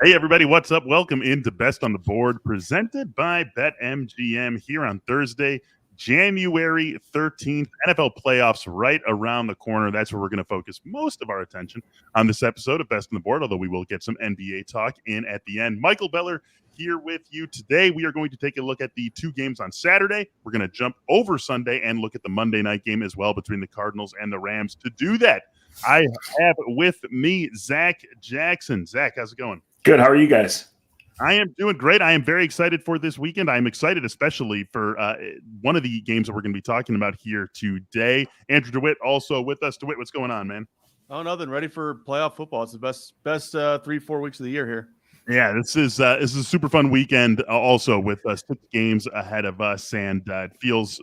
Hey, everybody, what's up? Welcome into Best on the Board, presented by BetMGM here on Thursday, January 13th. NFL playoffs right around the corner. That's where we're going to focus most of our attention on this episode of Best on the Board, although we will get some NBA talk in at the end. Michael Beller here with you today. We are going to take a look at the two games on Saturday. We're going to jump over Sunday and look at the Monday night game as well between the Cardinals and the Rams. To do that, I have with me Zac Jackson. Zac, how's it going? Good. How are you guys? I am doing great. I am very excited for this weekend. I'm excited especially for one of the games that we're going to be talking about here today. Andrew DeWitt also with us. DeWitt, what's going on, man? Oh, nothing. Ready for playoff football. It's the best 3-4 weeks of the year here. Yeah, this is a super fun weekend also with 6 games ahead of us, and it feels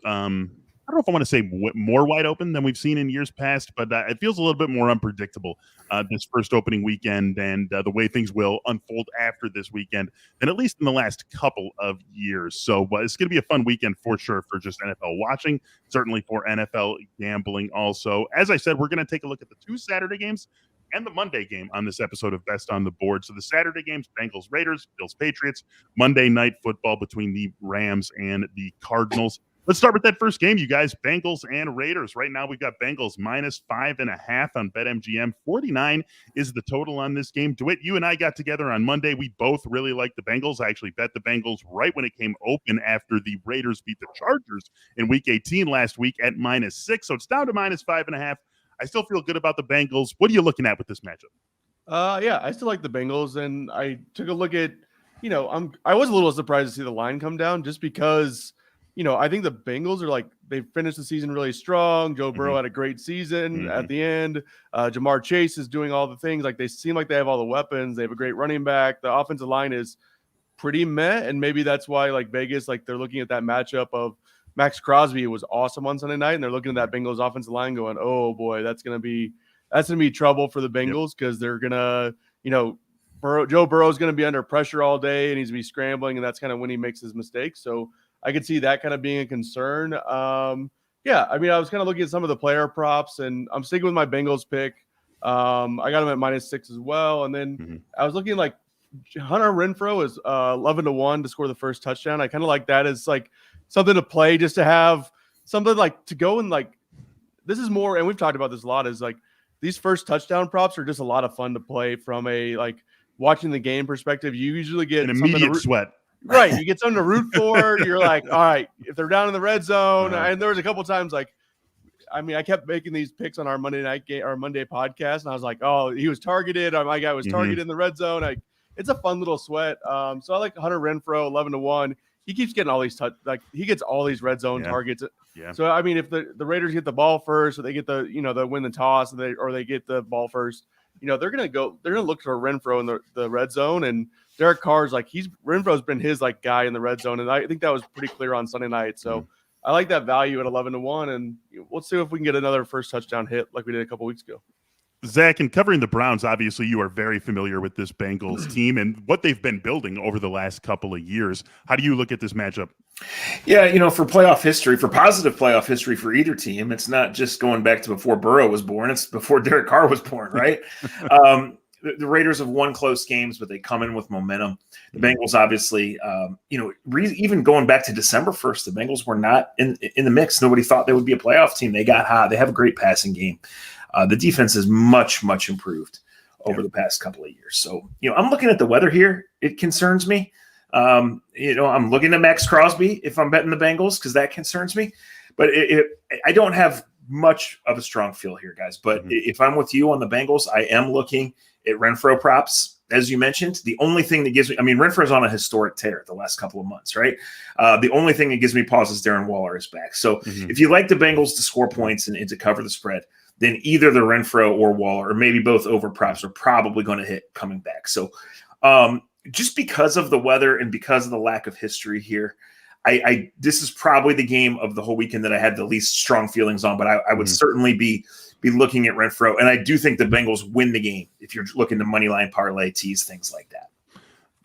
I don't know if I want to say more wide open than we've seen in years past, but it feels a little bit more unpredictable this first opening weekend and the way things will unfold after this weekend than at least in the last couple of years. So it's going to be a fun weekend for sure for just NFL watching, certainly for NFL gambling also. As I said, we're going to take a look at the 2 Saturday games and the Monday game on this episode of Best on the Board. So the Saturday games, Bengals, Raiders, Bills, Patriots, Monday night football between the Rams and the Cardinals. Let's start with that first game, you guys. Bengals and Raiders. Right now, we've got Bengals -5.5 on BetMGM. 49 is the total on this game. DeWitt, you and I got together on Monday. We both really liked the Bengals. I actually bet the Bengals right when it came open after the Raiders beat the Chargers in Week 18 last week at -6. So it's down to -5.5. I still feel good about the Bengals. What are you looking at with this matchup? Yeah, I still like the Bengals, and I took a look at, I was a little surprised to see the line come down just because. I think the Bengals are they finished the season really strong. Joe Burrow had a great season at the end. Jamar Chase is doing all the things. They seem like they have all the weapons. They have a great running back. The offensive line is pretty meh, and maybe that's why Vegas, they're looking at that matchup of Max Crosby. It was awesome on Sunday night, and they're looking at that Bengals offensive line going, oh boy, that's gonna be trouble for the Bengals because they're gonna, Joe Burrow is gonna be under pressure all day, and he's gonna be scrambling, and that's kind of when he makes his mistakes. So I could see that kind of being a concern. I was kind of looking at some of the player props, and I'm sticking with my Bengals pick. I got them at -6 as well. And then I was looking Hunter Renfrow is 11-1 to score the first touchdown. I kind of like that as something to play, just to have something to go and this is more, and we've talked about this a lot, is these first touchdown props are just a lot of fun to play from a watching the game perspective. You usually get an immediate sweat. Right, you get something to root for. You're all right, if they're down in the red zone, and there was a couple times I kept making these picks on our Monday night game, our Monday podcast, and I was like, oh, he was targeted, or my guy was targeted in the red zone. It's a fun little sweat. So I like Hunter Renfrow 11-1. He keeps getting all these he gets all these red zone targets. Yeah. So if the Raiders get the ball first, or they get they win the toss, or they get the ball first, they're gonna look for Renfrow in the red zone, and Derek Carr's Renfro's been his guy in the red zone, and I think that was pretty clear on Sunday night. So I like that value at 11-1, and let's see if we can get another first touchdown hit like we did a couple weeks ago. Zac, in covering the Browns, obviously you are very familiar with this Bengals team and what they've been building over the last couple of years. How do you look at this matchup? Yeah, for playoff history, for positive playoff history for either team, it's not just going back to before Burrow was born. It's before Derek Carr was born, right? The Raiders have won close games, but they come in with momentum. The Bengals, obviously, even going back to December 1st, the Bengals were not in the mix. Nobody thought they would be a playoff team. They got hot. They have a great passing game. The defense is much, much improved over the past couple of years. So, I'm looking at the weather here. It concerns me. I'm looking at Max Crosby if I'm betting the Bengals because that concerns me. But I don't have much of a strong feel here, guys. But if I'm with you on the Bengals, I am looking at Renfrow props, as you mentioned. The only thing that gives me – Renfrow's on a historic tear the last couple of months, right? The only thing that gives me pause is Darren Waller is back. So if you like the Bengals to score points and to cover the spread, then either the Renfrow or Waller, or maybe both over props, are probably going to hit coming back. So just because of the weather and because of the lack of history here, this is probably the game of the whole weekend that I had the least strong feelings on, but I would certainly be looking at Renfrow. And I do think the Bengals win the game if you're looking to money line parlay, tease, things like that.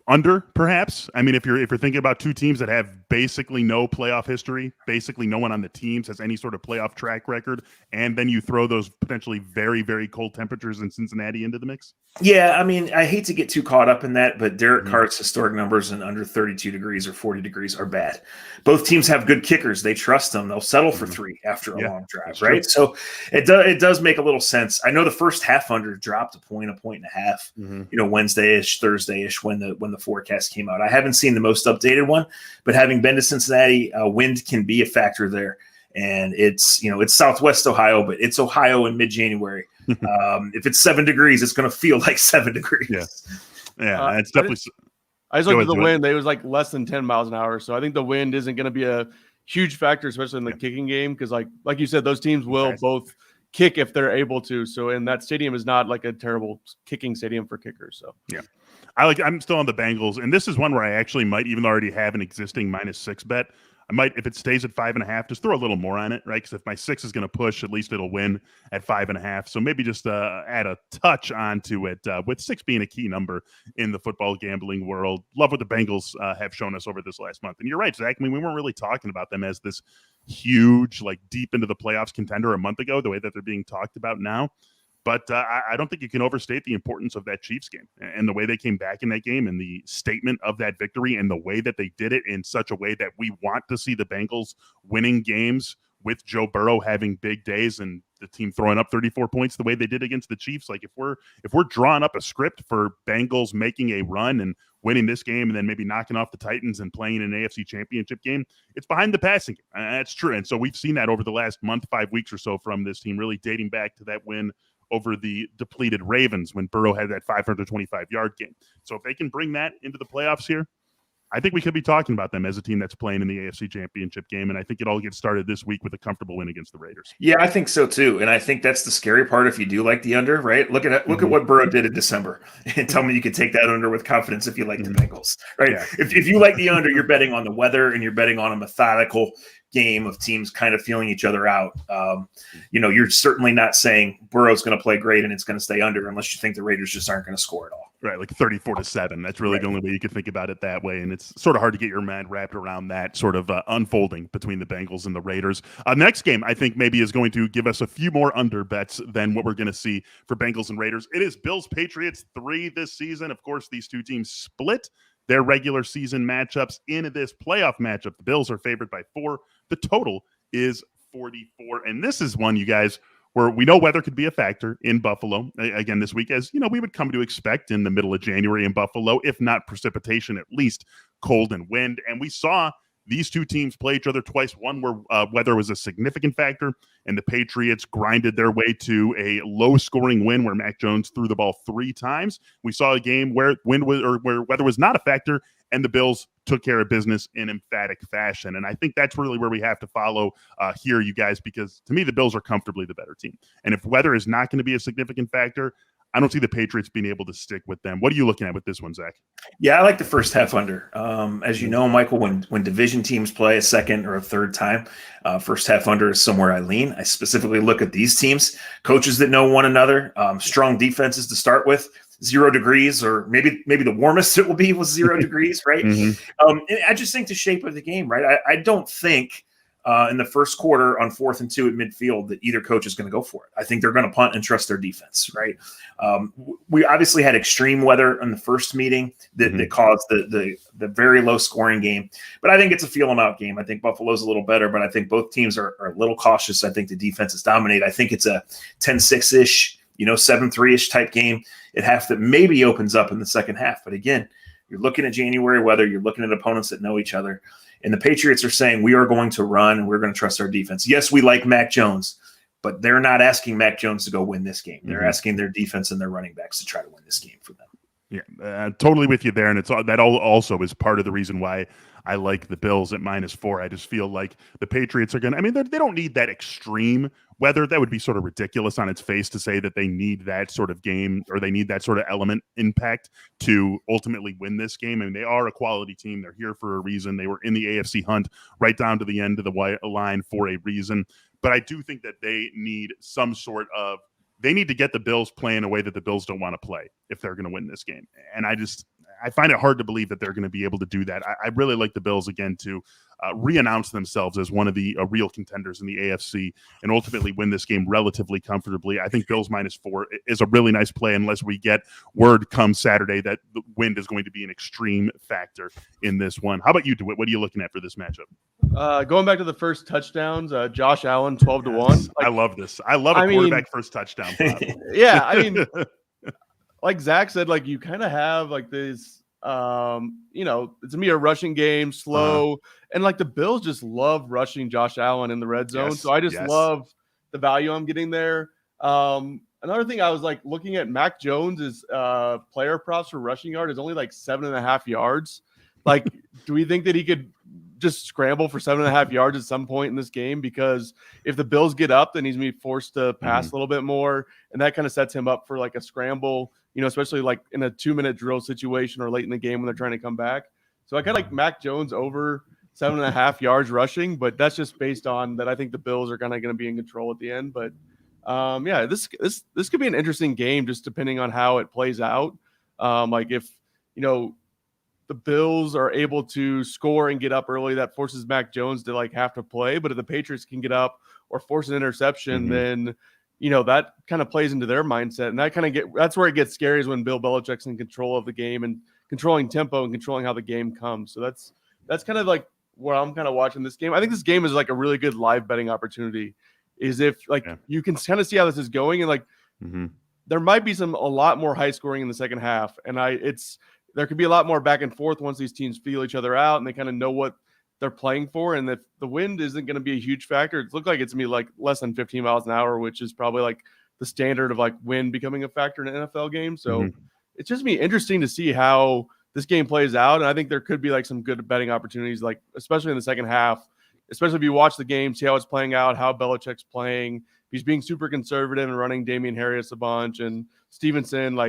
Under, perhaps. I mean, if you're thinking about two teams that have basically no playoff history, basically no one on the teams has any sort of playoff track record, and then you throw those potentially very, very cold temperatures in Cincinnati into the mix. Yeah, I mean, I hate to get too caught up in that, but Derek Carr's historic numbers in under 32 degrees or 40 degrees are bad. Both teams have good kickers. They trust them. They'll settle for 3 after a long drive, right? True. So it does make a little sense. I know the first half under dropped a point and a half, Wednesday-ish, Thursday-ish when the forecast came out. I haven't seen the most updated one, but having been to Cincinnati, wind can be a factor there. And it's Southwest Ohio, but it's Ohio in mid-January. If it's 7 degrees, it's going to feel like 7 degrees. Yeah, it's definitely. I just looked at the wind. It was like less than 10 miles an hour. So I think the wind isn't going to be a huge factor, especially in the kicking game. Because like you said, those teams will both kick if they're able to. So, and that stadium is not like a terrible kicking stadium for kickers. So, yeah. I'm still on the Bengals, and this is one where I actually might, even though I already have an existing -6 bet, I might, if it stays at 5.5, just throw a little more on it, right? Because if my 6 is going to push, at least it'll win at 5.5. So maybe just add a touch onto it, with 6 being a key number in the football gambling world. Love what the Bengals have shown us over this last month. And you're right, Zach. I mean, we weren't really talking about them as this huge, like deep into the playoffs contender a month ago, the way that they're being talked about now. But I don't think you can overstate the importance of that Chiefs game and the way they came back in that game and the statement of that victory and the way that they did it in such a way that we want to see the Bengals winning games with Joe Burrow having big days and the team throwing up 34 points the way they did against the Chiefs. Like if we're drawing up a script for Bengals making a run and winning this game and then maybe knocking off the Titans and playing an AFC championship game, it's behind the passing game. That's true. And so we've seen that over the last month, 5 weeks or so from this team, really dating back to that win over the depleted Ravens when Burrow had that 525-yard game. So if they can bring that into the playoffs here, I think we could be talking about them as a team that's playing in the AFC championship game. And I think it all gets started this week with a comfortable win against the Raiders. Yeah, I think so too. And I think that's the scary part if you do like the under, right? Look at what Burrow did in December and tell me you could take that under with confidence if you like the Bengals, right? Yeah. If you like the under, you're betting on the weather and you're betting on a methodical game of teams kind of feeling each other out. You're certainly not saying Burrow's going to play great and it's going to stay under unless you think the Raiders just aren't going to score at all. Right, like 34-7. That's really the only way you can think about it that way. And it's sort of hard to get your mind wrapped around that sort of unfolding between the Bengals and the Raiders. Next game, I think maybe is going to give us a few more under bets than what we're going to see for Bengals and Raiders. It is Bills-Patriots 3 this season. Of course, these two teams split their regular season matchups in this playoff matchup. The Bills are favored by 4. The total is 44. And this is one, you guys, where we know weather could be a factor in Buffalo again this week, as we would come to expect in the middle of January in Buffalo, if not precipitation, at least cold and wind. And we saw these two teams play each other twice, one where weather was a significant factor, and the Patriots grinded their way to a low-scoring win where Mac Jones threw the ball 3 times. We saw a game where where weather was not a factor, and the Bills took care of business in emphatic fashion. And I think that's really where we have to follow here, you guys, because to me, the Bills are comfortably the better team. And if weather is not going to be a significant factor, I don't see the Patriots being able to stick with them. What are you looking at with this one, Zach? Yeah, I like the first half under. As you know, Michael, when division teams play a second or a third time, first half under is somewhere I lean. I specifically look at these teams, coaches that know one another, strong defenses to start with. 0 degrees, or maybe the warmest it will be was 0 degrees, right? And I just think the shape of the game, right? I don't think in the first quarter on 4th and 2 at midfield that either coach is going to go for it. I think they're going to punt and trust their defense, right? We obviously had extreme weather in the first meeting that caused the very low scoring game, but I think it's a feel them out game. I think Buffalo's a little better, but I think both teams are a little cautious. I think the defenses dominate. I think it's a 10-6-ish, 7-3-ish type game. It half that maybe opens up in the second half. But again, you're looking at January weather. You're looking at opponents that know each other. And the Patriots are saying, we are going to run and we're going to trust our defense. Yes, we like Mac Jones, but they're not asking Mac Jones to go win this game. They're asking their defense and their running backs to try to win this game for them. Yeah, totally with you there. And that also is part of the reason why I like the Bills at -4. I just feel like the Patriots are going to, they don't need that extreme weather. That would be sort of ridiculous on its face to say that they need that sort of game or they need that sort of element impact to ultimately win this game. I mean, they are a quality team. They're here for a reason. They were in the AFC hunt right down to the end of the white line for a reason. But I do think that they need they need to get the Bills playing a way that the Bills don't want to play if they're going to win this game. And I find it hard to believe that they're going to be able to do that. I really like the Bills again to re-announce themselves as one of the real contenders in the AFC and ultimately win this game relatively comfortably. I think Bills -4 is a really nice play unless we get word come Saturday that the wind is going to be an extreme factor in this one. How about you, DeWitt? What are you looking at for this matchup? Going back to the first touchdowns, Josh Allen 12-1. I love this. I love a quarterback first touchdown. Yeah, I mean, like Zach said, like you kind of have like this, it's gonna be a rushing game, slow, and like the Bills just love rushing Josh Allen in the red zone. Yes, so I just love the value I'm getting there. Another thing I was like looking at Mac Jones's player props for rushing yard is only like 7.5 yards. Like, do we think that he could just scramble for 7.5 yards at some point in this game? Because if the Bills get up, then he's going to be forced to pass a little bit more. And that kind of sets him up for like a scramble, especially like in a 2-minute drill situation or late in the game when they're trying to come back. So I kind of like Mac Jones over 7.5 yards rushing, but that's just based on that. I think the Bills are kind of going to be in control at the end. But this could be an interesting game just depending on how it plays out. Like if, the Bills are able to score and get up early, that forces Mac Jones to like have to play. But if the Patriots can get up or force an interception, then, that kind of plays into their mindset. And that's where it gets scary is when Bill Belichick's in control of the game and controlling tempo and controlling how the game comes. So that's kind of like where I'm kind of watching this game. I think this game is like a really good live betting opportunity is if you can kind of see how this is going. And like, there might be a lot more high scoring in the second half. And there could be a lot more back and forth once these teams feel each other out and they kind of know what they're playing for. And if the wind isn't going to be a huge factor, it looks like it's going to be like less than 15 miles an hour, which is probably like the standard of like wind becoming a factor in an NFL game. So it's just be interesting to see how this game plays out. And I think there could be like some good betting opportunities, like especially in the second half, especially if you watch the game, see how it's playing out, how Belichick's playing. If he's being super conservative and running Damian Harris a bunch and Stevenson,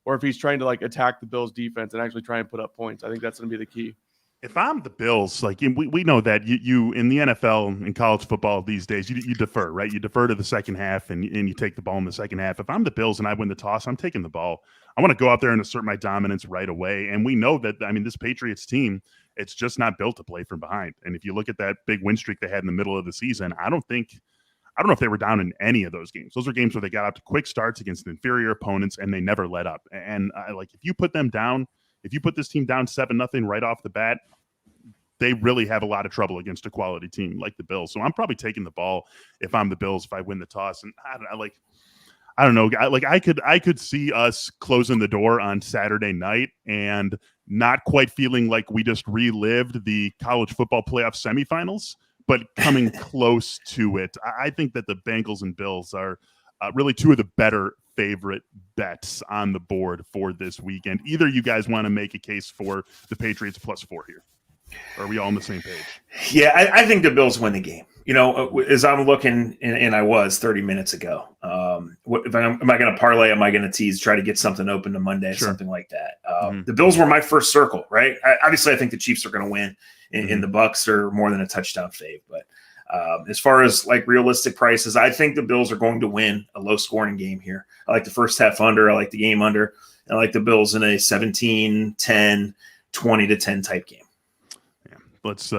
or if he's trying to like attack the Bills defense and actually try and put up points. I think that's going to be the key. If I'm the Bills, like we know that you in the NFL and college football these days, you defer, right? You defer to the second half and you take the ball in the second half. If I'm the Bills and I win the toss, I'm taking the ball. I want to go out there and assert my dominance right away. And we know that, this Patriots team, it's just not built to play from behind. And if you look at that big win streak they had in the middle of the season, I don't know if they were down in any of those games. Those are games where they got out to quick starts against inferior opponents and they never let up. And if you put them down, if you put this team down 7-0 right off the bat, they really have a lot of trouble against a quality team like the Bills. So I'm probably taking the ball if I'm the Bills, if I win the toss. And I don't know. I could see us closing the door on Saturday night and not quite feeling like we just relived the college football playoff semifinals, but coming close to it. I think that the Bengals and Bills are really two of the better favorite bets on the board for this weekend. Either you guys want to make a case for the Patriots +4 here? Or are we all on the same page? Yeah, I think the Bills win the game. As I'm looking, and I was 30 minutes ago, am I going to parlay? Am I going to tease, try to get something open to Monday, something like that? The Bills were my first circle, right? Obviously, I think the Chiefs are going to win, and the Bucs are more than a touchdown fave. But as far as like realistic prices, I think the Bills are going to win a low-scoring game here. I like the first half under. I like the game under. I like the Bills in a 17-10, 20-10 type game. Let's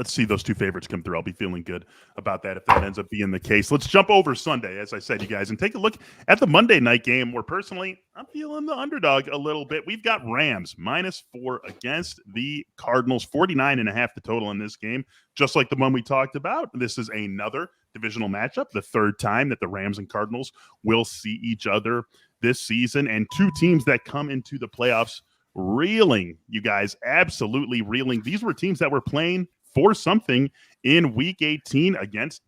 see those two favorites come through. I'll be feeling good about that if that ends up being the case. Let's jump over Sunday, as I said, you guys, and take a look at the Monday night game where personally I'm feeling the underdog a little bit. We've got Rams -4 against the Cardinals, 49.5 the total in this game, just like the one we talked about. This is another divisional matchup, the third time that the Rams and Cardinals will see each other this season, and two teams that come into the playoffs reeling, you guys, absolutely reeling. These were teams that were playing for something in week 18 against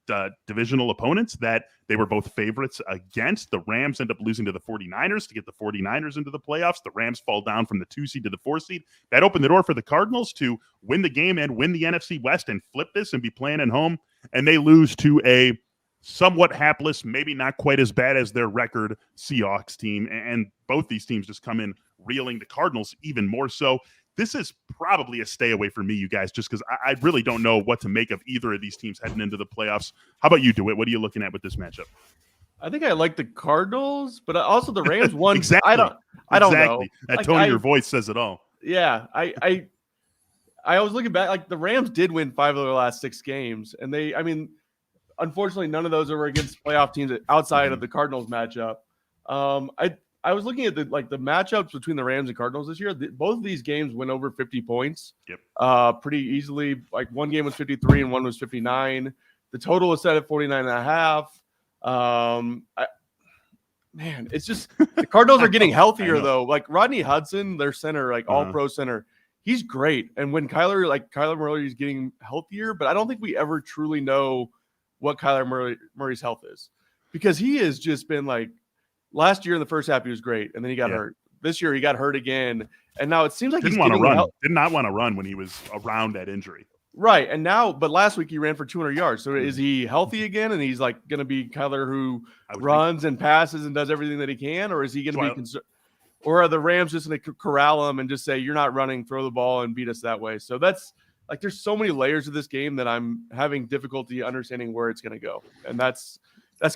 divisional opponents that they were both favorites against. The Rams end up losing to the 49ers to get the 49ers into the playoffs. The Rams fall down from the 2 seed to the 4 seed. That opened the door for the Cardinals to win the game and win the NFC West and flip this and be playing at home. And they lose to a somewhat hapless, maybe not quite as bad as their record Seahawks team. And both these teams just come in reeling. The Cardinals even more so. This is probably a stay away for me, you guys, just because I really don't know what to make of either of these teams heading into the playoffs. How about you, DeWitt? What are you looking at with this matchup? I think I like the Cardinals, but also the Rams won. Exactly. I don't know. That tone of your voice says it all. Yeah, I was looking back, like the Rams did win 5 of their last 6 games, and unfortunately, none of those were against playoff teams outside of the Cardinals matchup. I was looking at the matchups between the Rams and Cardinals this year. Both of these games went over 50 points. Yep. Pretty easily. Like one game was 53 and one was 59. The total was set at 49.5. Man, it's just the Cardinals are getting healthier though. Like Rodney Hudson, their center, like all-pro center, he's great. And when Kyler Murray is getting healthier, but I don't think we ever truly know what Kyler Murray's health is, because he has just been like, last year in the first half he was great, and then he got hurt. This year he got hurt again, and now it seems like did not want to run when he was around that injury. Right, and now, but last week he ran for 200 yards. So is he healthy again, and he's like going to be Kyler who runs and passes and does everything that he can, or is he going to be concerned? Or are the Rams just going to corral him and just say, you're not running, throw the ball, and beat us that way? So that's like, there's so many layers of this game that I'm having difficulty understanding where it's going to go. And that's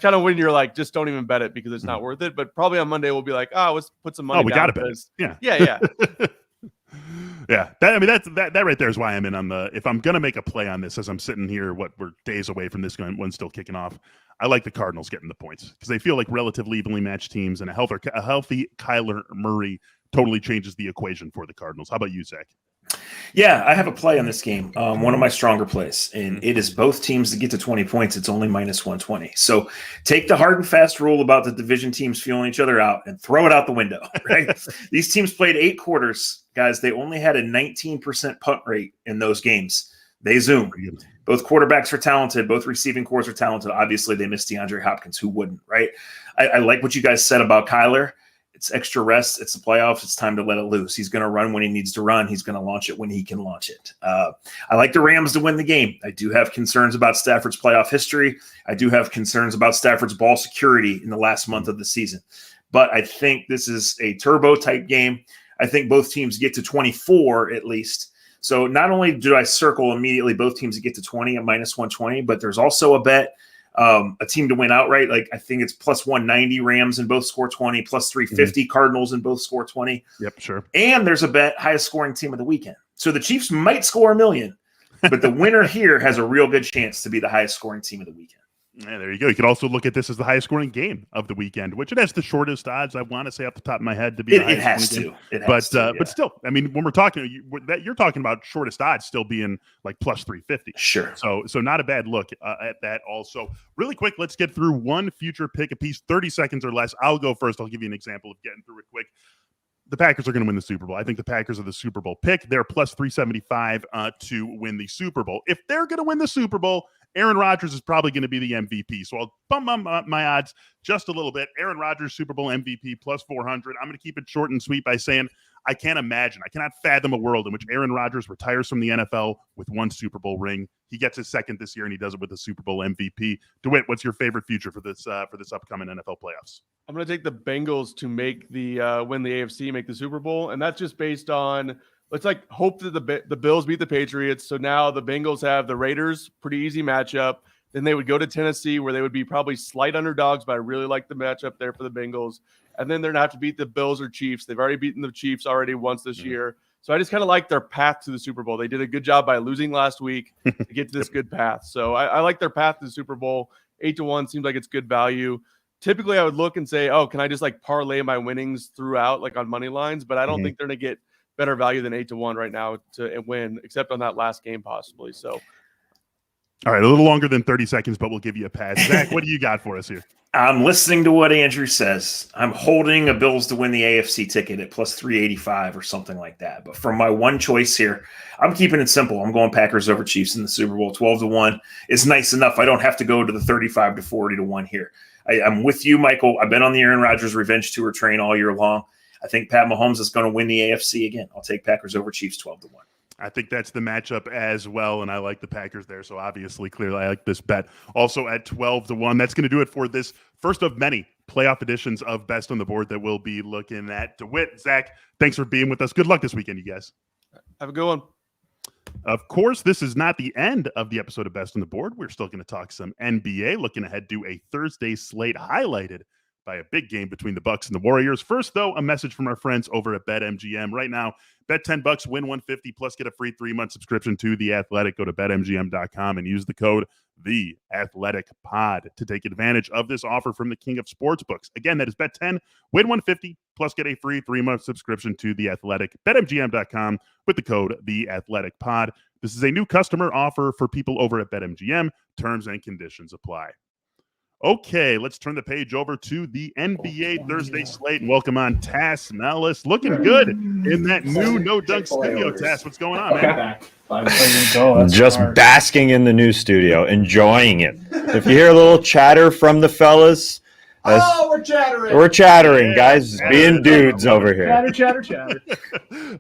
kind of when you're like, just don't even bet it because it's not worth it. But probably on Monday we'll be like, let's put some money down. We got to bet it. Yeah. Yeah, that right there is why I'm in on the. If I'm gonna make a play on this, as I'm sitting here, we're days away from this one still kicking off. I like the Cardinals getting the points because they feel like relatively evenly matched teams, and a healthy Kyler Murray totally changes the equation for the Cardinals. How about you, Zach? Yeah, I have a play on this game. One of my stronger plays, and it is both teams to get to 20 points. It's only -120. So take the hard and fast rule about the division teams feeling each other out and throw it out the window, right? These teams played 8 quarters. Guys, they only had a 19% punt rate in those games. They zoomed. Both quarterbacks are talented. Both receiving cores are talented. Obviously, they missed DeAndre Hopkins. Who wouldn't, right? I like what you guys said about Kyler. It's extra rest. It's the playoffs. It's time to let it loose. He's going to run when he needs to run. He's going to launch it when he can launch it. I like the Rams to win the game. I do have concerns about Stafford's playoff history. I do have concerns about Stafford's ball security in the last month of the season. But I think this is a turbo-type game. I think both teams get to 24 at least. So not only do I circle immediately both teams to get to 20 at -120, but there's also a bet. A team to win outright, like I think it's +190 Rams and both score 20, +350 Cardinals and both score 20. Yep, sure. And there's a bet highest scoring team of the weekend. So the Chiefs might score 1 million, but the winner here has a real good chance to be the highest scoring team of the weekend. Yeah, there you go. You could also look at this as the highest scoring game of the weekend, which it has the shortest odds. I want to say off the top of my head to be. It has to. But still, I mean, when we're talking, you're talking about shortest odds still being like +350. Sure. So not a bad look at that. Also, really quick, let's get through one future pick a piece, 30 seconds or less. I'll go first. I'll give you an example of getting through it quick. The Packers are going to win the Super Bowl. I think the Packers are the Super Bowl pick. They're +375 to win the Super Bowl. If they're going to win the Super Bowl, Aaron Rodgers is probably going to be the MVP. So I'll bump my odds just a little bit. Aaron Rodgers, Super Bowl MVP, +400. I'm going to keep it short and sweet by saying I cannot fathom a world in which Aaron Rodgers retires from the NFL with 1 Super Bowl ring. He gets his second this year, and he does it with the Super Bowl MVP. DeWitt, what's your favorite future for this upcoming NFL playoffs? I'm going to take the Bengals to make win the AFC, make the Super Bowl, and that's just based on let's like hope that the Bills beat the Patriots. So now the Bengals have the Raiders, pretty easy matchup. Then they would go to Tennessee, where they would be probably slight underdogs, but I really like the matchup there for the Bengals. And then they're going to have to beat the Bills or Chiefs. They've already beaten the Chiefs once this year. So I just kind of like their path to the Super Bowl. They did a good job by losing last week to get to this good path. So I like their path to the Super Bowl. 8-1 seems like it's good value. Typically, I would look and say, can I just like parlay my winnings throughout, like on money lines? But I don't think they're going to get better value than 8-1 right now to win, except on that last game possibly. So, all right, a little longer than 30 seconds, but we'll give you a pass. Zach, what do you got for us here? I'm listening to what Andrew says. I'm holding a Bills to win the AFC ticket at +385 or something like that. But for my one choice here, I'm keeping it simple. I'm going Packers over Chiefs in the Super Bowl. 12-1 is nice enough. I don't have to go to the 35 to 40-1 here. I'm with you, Michael. I've been on the Aaron Rodgers revenge tour train all year long. I think Pat Mahomes is going to win the AFC again. I'll take Packers over Chiefs 12-1. I think that's the matchup as well, and I like the Packers there. So obviously, clearly, I like this bet. Also at 12-1. That's going to do it for this first of many playoff editions of Best on the Board that we'll be looking at. DeWitt, Zach, thanks for being with us. Good luck this weekend, you guys. Have a good one. Of course, this is not the end of the episode of Best on the Board. We're still going to talk some NBA, looking ahead to a Thursday slate highlighted by a big game between the Bucks and the Warriors. First, though, a message from our friends over at BetMGM. Right now, bet $10, win $150, plus get a free 3-month subscription to The Athletic. Go to betmgm.com and use the code TheAthleticPod to take advantage of this offer from the king of sportsbooks. Again, that is bet 10, win $150, plus get a free 3-month subscription to The Athletic. BetMGM.com with the code TheAthleticPod. This is a new customer offer for people over at BetMGM. Terms and conditions apply. Okay, let's turn the page over to the NBA Thursday slate and welcome on Tass Melas. Looking good in that new No Dunk studio. Tass, what's going on, man? Just basking in the new studio, enjoying it. If you hear a little chatter from the fellas, we're chattering. We're chattering, guys. Being dudes over here. Chatter.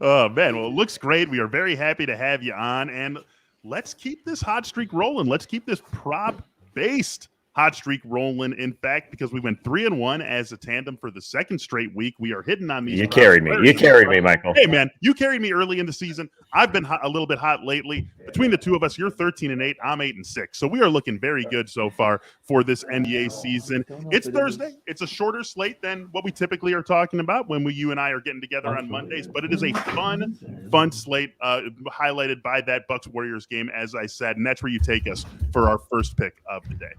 Oh, man. Well, it looks great. We are very happy to have you on. And let's keep this hot streak rolling. Let's keep this prop-based hot streak rolling. In fact, because we went 3-1 as a tandem for the second straight week, we are hitting on these. You carried me, Michael. Hey, man, you carried me early in the season. I've been a little bit hot lately. Between the two of us, you're 13-8. I'm 8-6. So we are looking very good so far for this NBA season. It's Thursday. It's a shorter slate than what we typically are talking about when you and I are getting together on Mondays. But it is a fun slate highlighted by that Bucks-Warriors game, as I said. And that's where you take us for our first pick of the day.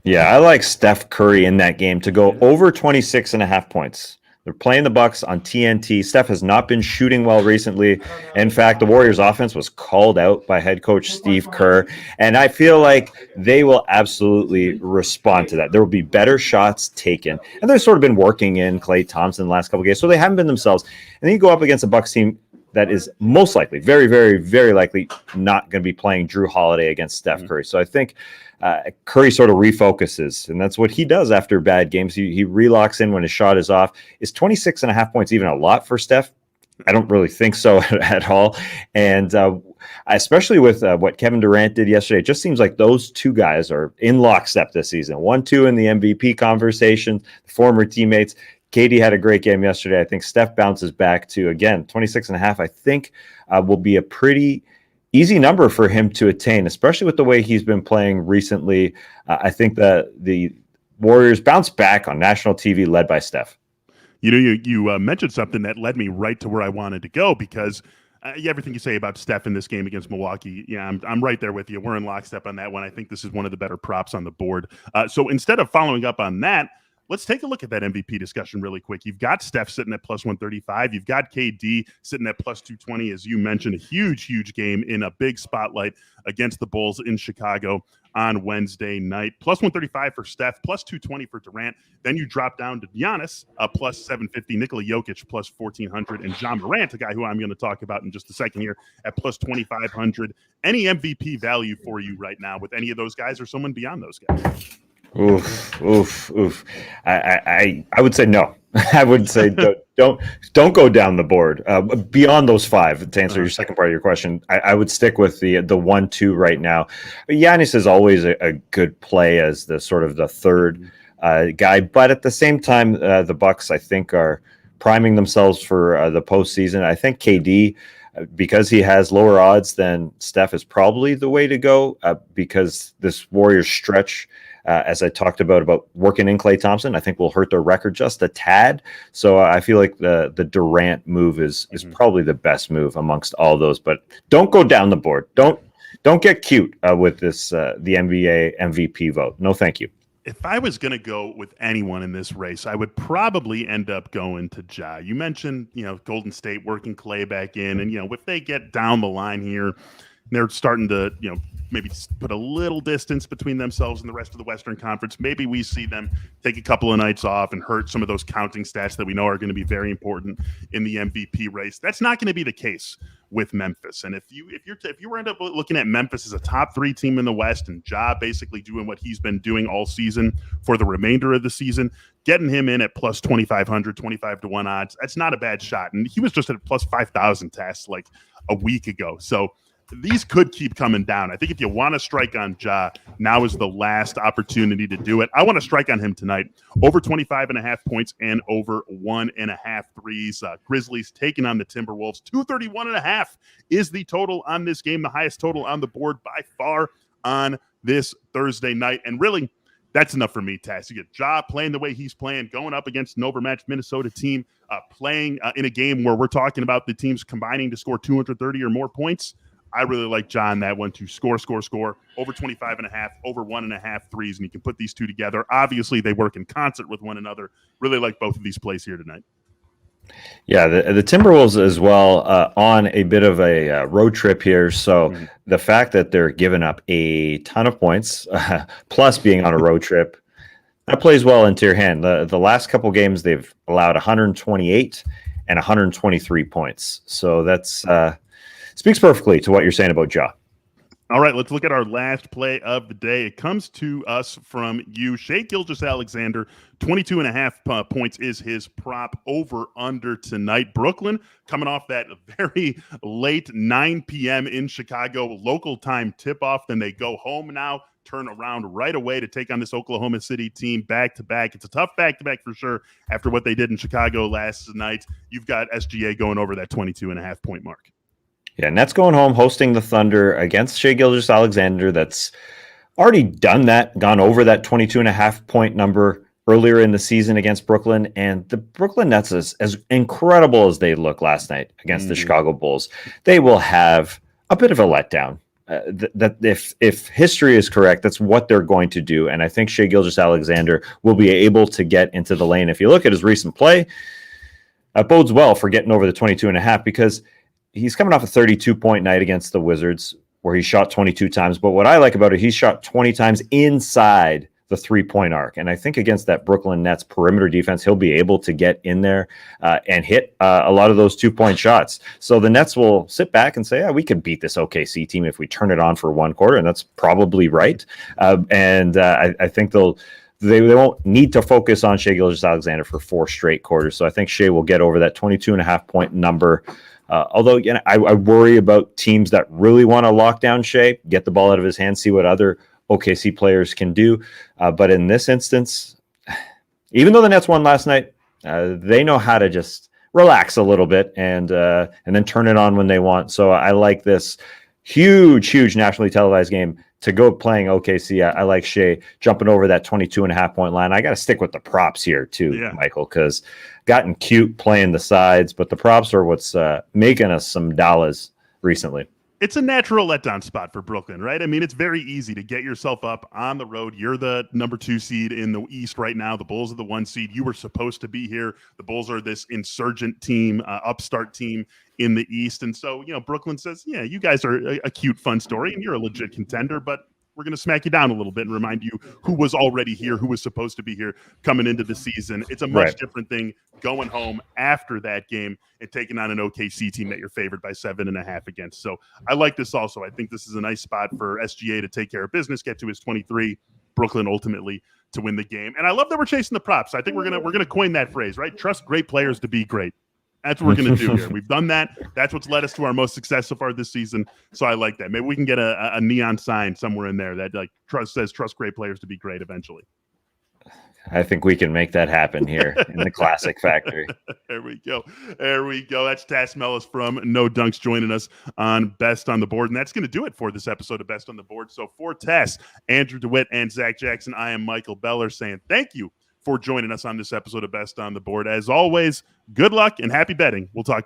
Yeah, I like Steph Curry in that game to go over 26.5 points. They're playing the Bucks on TNT. Steph has not been shooting well recently. In fact, the Warriors offense was called out by head coach Steve Kerr, and I feel like they will absolutely respond to that. There will be better shots taken, and they've sort of been working in Klay Thompson the last couple of games, so they haven't been themselves. And then you go up against a Bucks team that is most likely, very, very, very likely not going to be playing Drew Holiday against Steph Curry. So I think Curry sort of refocuses, and that's what he does after bad games. He relocks in when his shot is off. Is 26.5 points even a lot for Steph? I don't really think so at all. And especially with what Kevin Durant did yesterday, it just seems like those two guys are in lockstep this season. 1-2 in the MVP conversation, former teammates. KD had a great game yesterday. I think Steph bounces back to, again, 26.5, I think will be a pretty easy number for him to attain, especially with the way he's been playing recently. I think that the Warriors bounce back on national TV led by Steph. You know, you mentioned something that led me right to where I wanted to go because everything you say about Steph in this game against Milwaukee, yeah, I'm right there with you. We're in lockstep on that one. I think this is one of the better props on the board. So instead of following up on that, let's take a look at that MVP discussion really quick. You've got Steph sitting at plus 135. You've got KD sitting at plus 220, as you mentioned. A huge game in a big spotlight against the Bulls in Chicago on Wednesday night. Plus 135 for Steph, plus 220 for Durant. Then you drop down to Giannis, plus 750, Nikola Jokic, plus 1,400, and John Morant, a guy who I'm going to talk about in just a second here, at plus 2,500. Any MVP value for you right now with any of those guys or someone beyond those guys? Oof. I would say no. I would say don't go down the board beyond those five. To answer your second part of your question, I would stick with the 1-2 right now. But Giannis is always a good play as the sort of the third guy, but at the same time, the Bucks I think are priming themselves for the postseason. I think KD, because he has lower odds than Steph, is probably the way to go because this Warriors stretch. As I talked about working in Klay Thompson, I think will hurt their record just a tad. So I feel like the Durant move is probably the best move amongst all those. But don't go down the board. Don't get cute with this the NBA MVP vote. No, thank you. If I was going to go with anyone in this race, I would probably end up going to Ja. You mentioned, Golden State working Klay back in, and if they get down the line here, they're starting to, maybe put a little distance between themselves and the rest of the Western Conference. Maybe we see them take a couple of nights off and hurt some of those counting stats that we know are going to be very important in the MVP race. That's not going to be the case with Memphis. And if you end up looking at Memphis as a top 3 team in the West and Ja basically doing what he's been doing all season for the remainder of the season, getting him in at plus 2,500, 25-1 odds, that's not a bad shot. And he was just at plus 5,000 tests like a week ago. So these could keep coming down. I think if you want to strike on Ja, now is the last opportunity to do it. I want to strike on him tonight. Over 25.5 points and over 1.5 threes. Grizzlies taking on the Timberwolves. 231.5 is the total on this game, the highest total on the board by far on this Thursday night. And really, That's enough for me, Taz. You get Ja playing the way he's playing, going up against an overmatched Minnesota team, playing in a game where we're talking about the teams combining to score 230 or more points. I really like Ja in that one to score, over 25.5, over 1.5 threes, and you can put these two together. Obviously, they work in concert with one another. Really like both of these plays here tonight. Yeah, the Timberwolves as well on a bit of a road trip here. So the fact that they're giving up a ton of points, plus being on a road trip, that plays well into your hand. The last couple games, they've allowed 128 and 123 points. So that's speaks perfectly to what you're saying about Ja. All right, let's look at our last play of the day. It comes to us from you. Shai Gilgeous-Alexander, 22.5 points is his prop over under tonight. Brooklyn coming off that very late 9 p.m. in Chicago local time tip-off. Then they go home now, turn around right away to take on this Oklahoma City team back-to-back. It's a tough back-to-back for sure after what they did in Chicago last night. You've got SGA going over that 22.5 point mark. Yeah, Nets going home, hosting the Thunder against Shai Gilgeous-Alexander. That's already done that, gone over that 22.5 point number earlier in the season against Brooklyn. And the Brooklyn Nets, as incredible as they look last night against the Chicago Bulls, they will have a bit of a letdown. That if history is correct, that's what they're going to do. And I think Shai Gilgeous-Alexander will be able to get into the lane. If you look at his recent play, that bodes well for getting over the 22.5 because he's coming off a 32-point night against the Wizards where he shot 22 times. But what I like about it, he shot 20 times inside the 3-point arc. And I think against that Brooklyn Nets perimeter defense, he'll be able to get in there and hit a lot of those 2-point shots. So the Nets will sit back and say, yeah, we could beat this OKC team if we turn it on for one quarter. And that's probably right. I think they won't need to focus on Shai Gilgeous-Alexander for 4 straight quarters. So I think Shai will get over that 22.5 point number. Although I worry about teams that really want to lock down Shai, get the ball out of his hands, see what other OKC players can do. But in this instance, even though the Nets won last night, they know how to just relax a little bit and then turn it on when they want. So I like this huge nationally televised game to go playing OKC. I like Shai jumping over that 22.5 point line. I got to stick with the props here too, Michael, because gotten cute playing the sides, but the props are what's making us some dollars recently. It's a natural letdown spot for Brooklyn, right? I mean, it's very easy to get yourself up on the road. You're the number 2 seed in the East right now. The Bulls are the 1 seed. You were supposed to be here. The Bulls are this insurgent team, upstart team in the East. And so, Brooklyn says, yeah, you guys are a cute, fun story, and you're a legit contender, but we're going to smack you down a little bit and remind you who was already here, who was supposed to be here coming into the season. It's a much different thing going home after that game and taking on an OKC team that you're favored by 7.5 against. So I like this also. I think this is a nice spot for SGA to take care of business, get to his 23, Brooklyn ultimately to win the game. And I love that we're chasing the props. I think we're gonna coin that phrase, right? Trust great players to be great. That's what we're going to do here. We've done that. That's what's led us to our most success so far this season. So I like that. Maybe we can get a neon sign somewhere in there that says trust great players to be great eventually. I think we can make that happen here in the Classic Factory. There we go. That's Taz Melas from No Dunks joining us on Best on the Board. And that's going to do it for this episode of Best on the Board. So for Taz, Andrew DeWitt, and Zach Jackson, I am Michael Beller saying thank you for joining us on this episode of Best on the Board. As always, good luck and happy betting. We'll talk